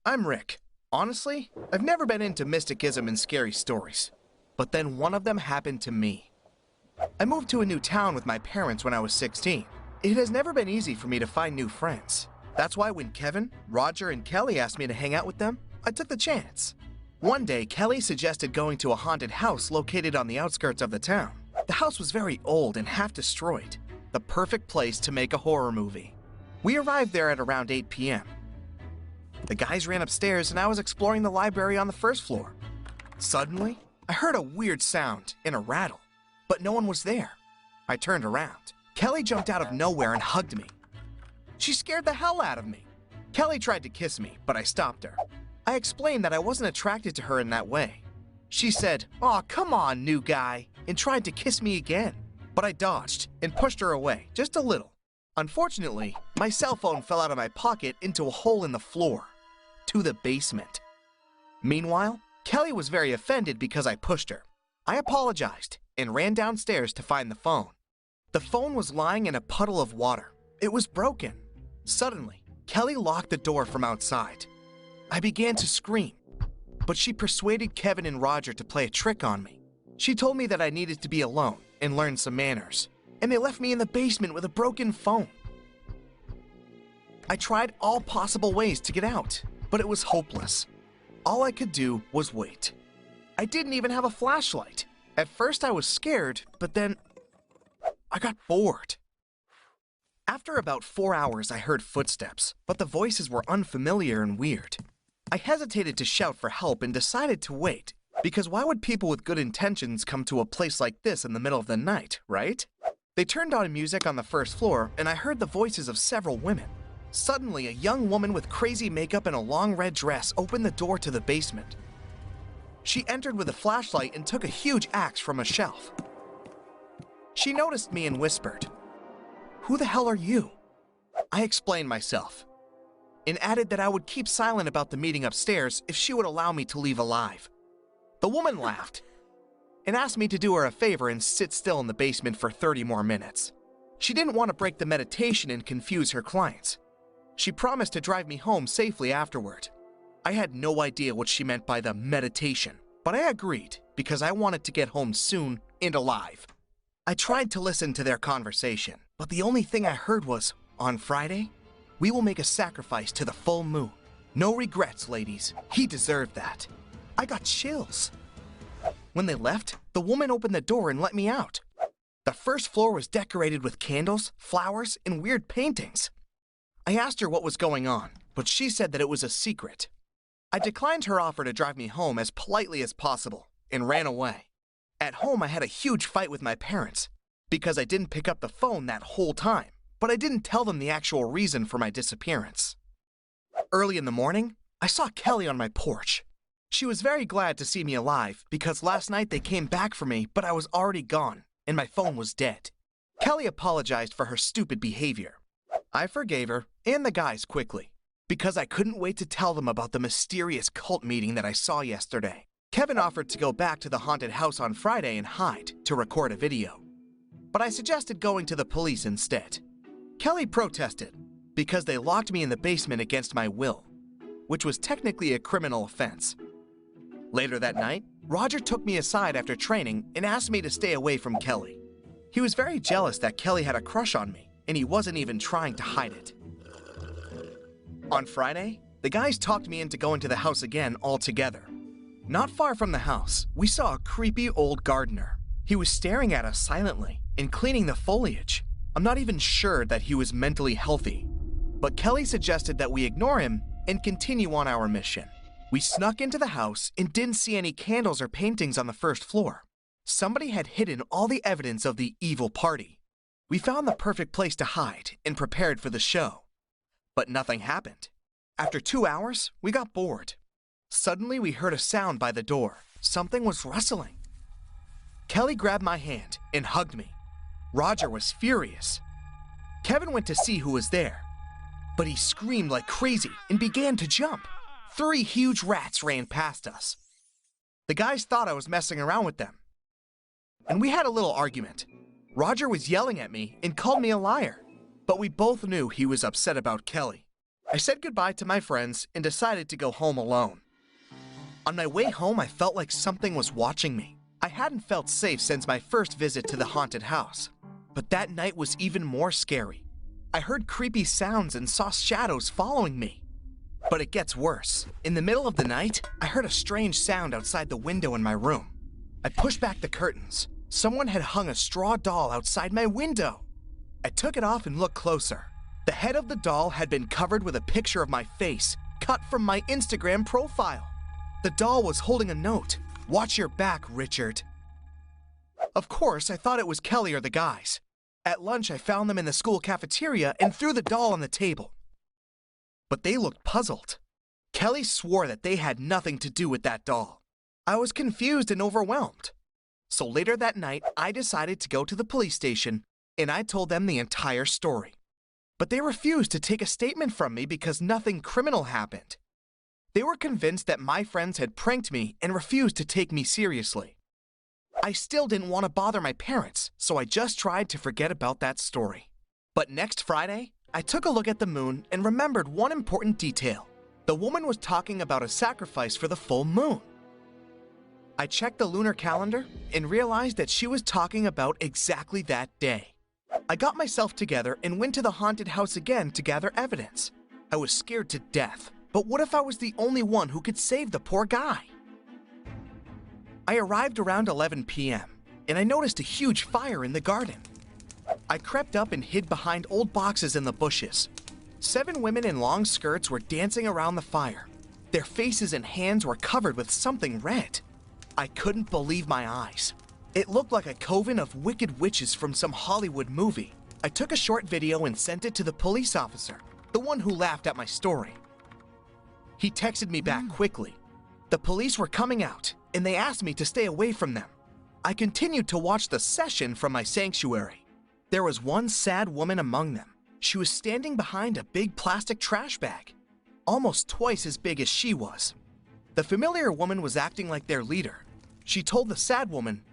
I'm Rick. Honestly, I've never been into mysticism and scary stories. But then one of them happened to me. I moved to a new town with my parents when I was 16. It has never been easy for me to find new friends. That's why when Kevin, Roger, and Kelly asked me to hang out with them, I took the chance. One day, Kelly suggested going to a haunted house located on the outskirts of the town. The house was very old and half destroyed. The perfect place to make a horror movie. We arrived there at around 8 p.m. The guys ran upstairs and I was exploring the library on the first floor. Suddenly, I heard a weird sound and a rattle, but no one was there. I turned around. Kelly jumped out of nowhere and hugged me. She scared the hell out of me. Kelly tried to kiss me, but I stopped her. I explained that I wasn't attracted to her in that way. She said, "Aw, come on, new guy," and tried to kiss me again. But I dodged and pushed her away, just a little. Unfortunately, my cell phone fell out of my pocket into a hole in the floor, to the basement. Meanwhile, Kelly was very offended because I pushed her. I apologized and ran downstairs to find the phone. The phone was lying in a puddle of water. It was broken. Suddenly, Kelly locked the door from outside. I began to scream, but she persuaded Kevin and Roger to play a trick on me. She told me that I needed to be alone and learn some manners, and they left me in the basement with a broken phone. I tried all possible ways to get out, but it was hopeless. All I could do was wait. I didn't even have a flashlight. At first I was scared, but then I got bored. After about 4 hours, I heard footsteps, but the voices were unfamiliar and weird. I hesitated to shout for help and decided to wait, because why would people with good intentions come to a place like this in the middle of the night, right? They turned on music on the first floor, and I heard the voices of several women. Suddenly, a young woman with crazy makeup and a long red dress opened the door to the basement. She entered with a flashlight and took a huge axe from a shelf. She noticed me and whispered, "Who the hell are you?" I explained myself, and added that I would keep silent about the meeting upstairs if she would allow me to leave alive. The woman laughed and asked me to do her a favor and sit still in the basement for 30 more minutes. She didn't want to break the meditation and confuse her clients. She promised to drive me home safely afterward. I had no idea what she meant by the meditation, but I agreed because I wanted to get home soon and alive. I tried to listen to their conversation, but the only thing I heard was, "On Friday, we will make a sacrifice to the full moon. No regrets, ladies. He deserved that." I got chills. When they left, the woman opened the door and let me out. The first floor was decorated with candles, flowers, and weird paintings. I asked her what was going on, but she said that it was a secret. I declined her offer to drive me home as politely as possible and ran away. At home, I had a huge fight with my parents because I didn't pick up the phone that whole time, but I didn't tell them the actual reason for my disappearance. Early in the morning, I saw Kelly on my porch. She was very glad to see me alive because last night they came back for me, but I was already gone and my phone was dead. Kelly apologized for her stupid behavior. I forgave her and the guys quickly because I couldn't wait to tell them about the mysterious cult meeting that I saw yesterday. Kevin offered to go back to the haunted house on Friday and hide to record a video, but I suggested going to the police instead. Kelly protested because they locked me in the basement against my will, which was technically a criminal offense. Later that night, Roger took me aside after training and asked me to stay away from Kelly. He was very jealous that Kelly had a crush on me, and he wasn't even trying to hide it. On Friday, the guys talked me into going to the house again altogether. Not far from the house, we saw a creepy old gardener. He was staring at us silently and cleaning the foliage. I'm not even sure that he was mentally healthy, but Kelly suggested that we ignore him and continue on our mission. We snuck into the house and didn't see any candles or paintings on the first floor. Somebody had hidden all the evidence of the evil party. We found the perfect place to hide and prepared for the show. But nothing happened. After 2 hours, we got bored. Suddenly, we heard a sound by the door. Something was rustling. Kelly grabbed my hand and hugged me. Roger was furious. Kevin went to see who was there, but he screamed like crazy and began to jump. 3 huge rats ran past us. The guys thought I was messing around with them, and we had a little argument. Roger was yelling at me and called me a liar, but we both knew he was upset about Kelly. I said goodbye to my friends and decided to go home alone. On my way home, I felt like something was watching me. I hadn't felt safe since my first visit to the haunted house. But that night was even more scary. I heard creepy sounds and saw shadows following me. But it gets worse. In the middle of the night, I heard a strange sound outside the window in my room. I pushed back the curtains. Someone had hung a straw doll outside my window. I took it off and looked closer. The head of the doll had been covered with a picture of my face, cut from my Instagram profile. The doll was holding a note. "Watch your back, Richard." Of course, I thought it was Kelly or the guys. At lunch, I found them in the school cafeteria and threw the doll on the table. But they looked puzzled. Kelly swore that they had nothing to do with that doll. I was confused and overwhelmed. So later that night, I decided to go to the police station and I told them the entire story. But they refused to take a statement from me because nothing criminal happened. They were convinced that my friends had pranked me and refused to take me seriously. I still didn't want to bother my parents, so I just tried to forget about that story. But next Friday, I took a look at the moon and remembered one important detail. The woman was talking about a sacrifice for the full moon. I checked the lunar calendar and realized that she was talking about exactly that day. I got myself together and went to the haunted house again to gather evidence. I was scared to death, but what if I was the only one who could save the poor guy? I arrived around 11 p.m. and I noticed a huge fire in the garden. I crept up and hid behind old boxes in the bushes. 7 women in long skirts were dancing around the fire. Their faces and hands were covered with something red. I couldn't believe my eyes. It looked like a coven of wicked witches from some Hollywood movie. I took a short video and sent it to the police officer, the one who laughed at my story. He texted me back quickly. The police were coming out, and they asked me to stay away from them. I continued to watch the session from my sanctuary. There was one sad woman among them. She was standing behind a big plastic trash bag, almost twice as big as she was. The familiar woman was acting like their leader. She told the sad woman,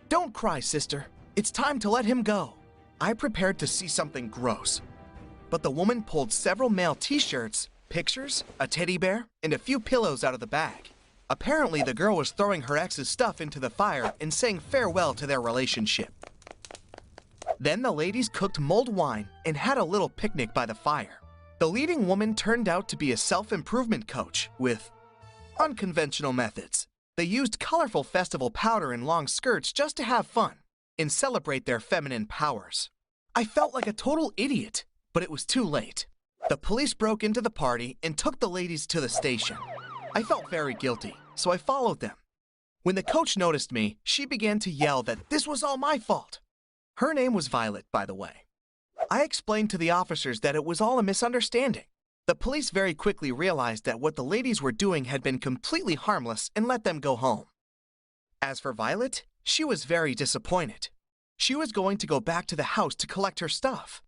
"Don't cry, sister. It's time to let him go." I prepared to see something gross. But the woman pulled several male t-shirts, pictures, a teddy bear, and a few pillows out of the bag. Apparently, the girl was throwing her ex's stuff into the fire and saying farewell to their relationship. Then the ladies cooked mulled wine and had a little picnic by the fire. The leading woman turned out to be a self-improvement coach with unconventional methods. They used colorful festival powder and long skirts just to have fun and celebrate their feminine powers. I felt like a total idiot, but it was too late. The police broke into the party and took the ladies to the station. I felt very guilty, so I followed them. When the coach noticed me, she began to yell that this was all my fault. Her name was Violet, by the way. I explained to the officers that it was all a misunderstanding. The police very quickly realized that what the ladies were doing had been completely harmless and let them go home. As for Violet, she was very disappointed. She was going to go back to the house to collect her stuff.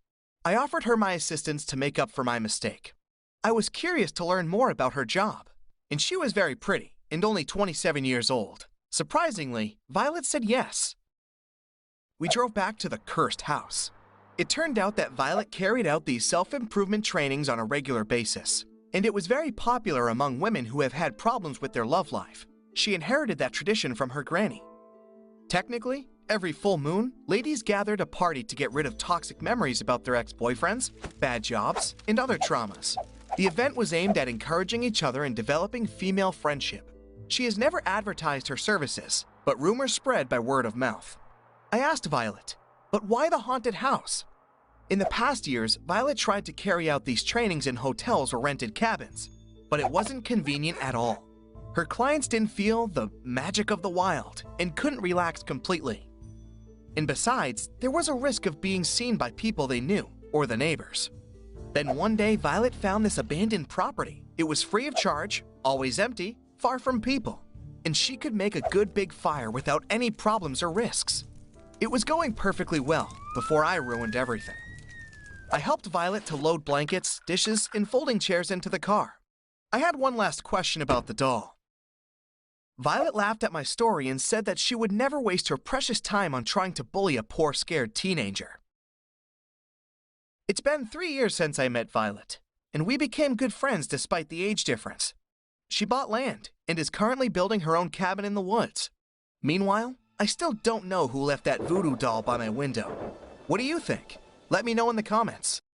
I offered her my assistance to make up for my mistake. I was curious to learn more about her job, and she was very pretty and only 27 years old. Surprisingly, Violet said yes. We drove back to the cursed house. It turned out that Violet carried out these self-improvement trainings on a regular basis, and it was very popular among women who have had problems with their love life. She inherited that tradition from her granny. Technically, every full moon, ladies gathered a party to get rid of toxic memories about their ex-boyfriends, bad jobs, and other traumas. The event was aimed at encouraging each other and developing female friendship. She has never advertised her services, but rumors spread by word of mouth. I asked Violet, but why the haunted house? In the past years, Violet tried to carry out these trainings in hotels or rented cabins, but it wasn't convenient at all. Her clients didn't feel the magic of the wild and couldn't relax completely. And besides, there was a risk of being seen by people they knew or the neighbors. Then one day, Violet found this abandoned property. It was free of charge, always empty, far from people, and she could make a good big fire without any problems or risks. It was going perfectly well before I ruined everything. I helped Violet to load blankets, dishes, and folding chairs into the car. I had one last question about the doll. Violet laughed at my story and said that she would never waste her precious time on trying to bully a poor, scared teenager. It's been 3 years since I met Violet. and we became good friends despite the age difference. She bought land and is currently building her own cabin in the woods. Meanwhile, I still don't know who left that voodoo doll by my window. What do you think? Let me know in the comments.